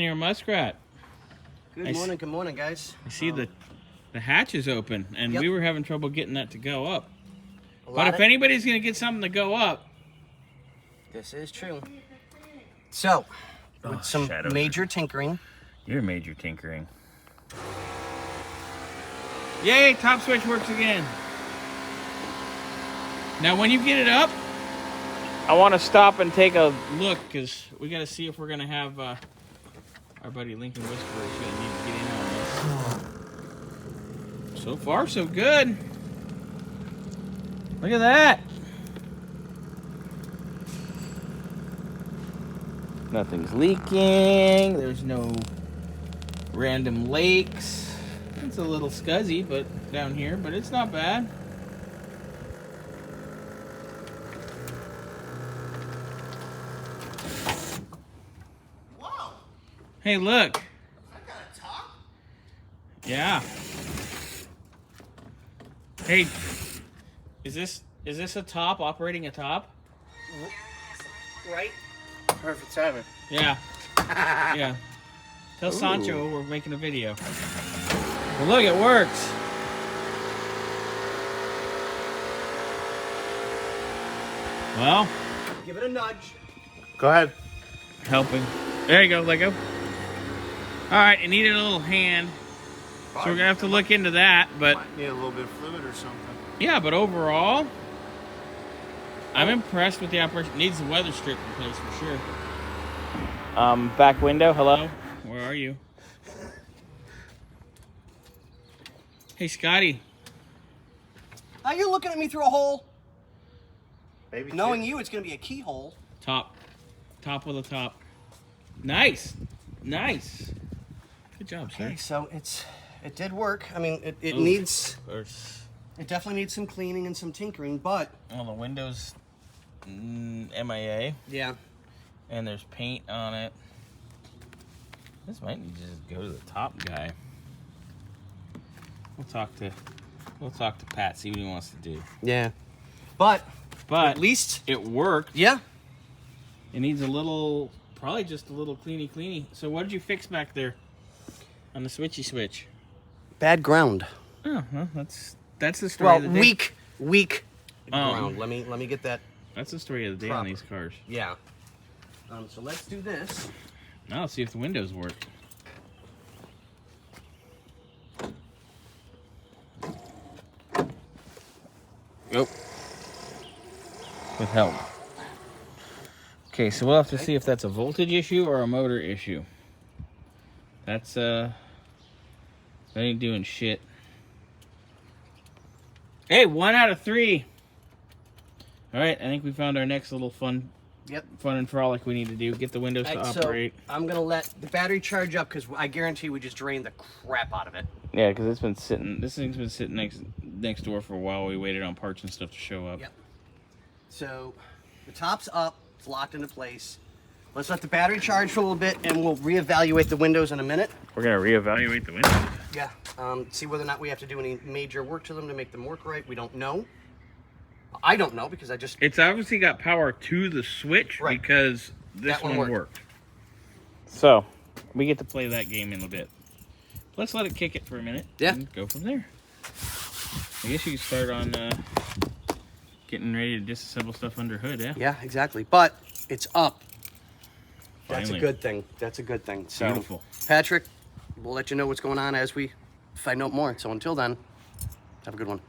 Your muskrat. Good morning, guys. I see the hatch is open, and we were having trouble getting that to go up. But if anybody's going to get something to go up... This is true. So, with some major tinkering. You're major tinkering. Yay, top switch works again. Now, when you get it up, I want to stop and take a look, because we got to see if we're going to have... our buddy Lincoln Whisperer is going to need to get in on this. So far, so good. Look at that. Nothing's leaking. There's no random lakes. It's a little scuzzy down here, but it's not bad. Hey, look. I got a top? Yeah. Hey, is this a top, operating a top? Right? Perfect timing. Yeah. Yeah. Tell Sancho we're making a video. Well, look, it works. Well. Give it a nudge. Go ahead. Helping. There you go, Lego. All right, it needed a little hand, so we're gonna have to look into that. But might need a little bit of fluid or something. Yeah, but overall, I'm impressed with the operation. Needs the weather strip replaced for sure. Back window. Hello, where are you? Hey, Scotty. Are you looking at me through a hole? Maybe knowing you, it's gonna be a keyhole. Top with a top. Nice. Good job, sir. Okay, so it did work. I mean, it needs... It definitely needs some cleaning and some tinkering, but... Well, the window's MIA. Yeah. And there's paint on it. This might need to just go to the top guy. We'll talk to Pat, see what he wants to do. Yeah. But at least... it worked. Yeah. It needs a little... Probably just a little cleany. So what did you fix back there on the switchy switch? Bad ground. Oh, well, that's the story of the day. Weak ground. Let me get that. That's the story of the day on these cars. Yeah. So let's do this. Now let's see if the windows work. Go. With help. Okay, so we'll have to see if that's a voltage issue or a motor issue. That ain't doing shit. Hey, 1 out of 3. All right, I think we found our next little fun and frolic we need to do. Get the windows to operate. So I'm gonna let the battery charge up because I guarantee we just drained the crap out of it. Yeah, because it's been sitting. This thing's been sitting next door for a while. We waited on parts and stuff to show up. Yep. So the top's up. It's locked into place. Let's let the battery charge for a little bit, and we'll reevaluate the windows in a minute. We're gonna reevaluate the windows. Yeah. See whether or not we have to do any major work to them to make them work right. We don't know. I don't know because I just... It's obviously got power to the switch because this one worked. So we get to play that game in a bit. Let's let it kick it for a minute. Yeah. And go from there. I guess you can start on getting ready to disassemble stuff under hood, yeah? Yeah, exactly. But it's up. Finally. That's a good thing. That's a good thing. So, beautiful. Patrick, we'll let you know what's going on as we find out more. So until then, have a good one.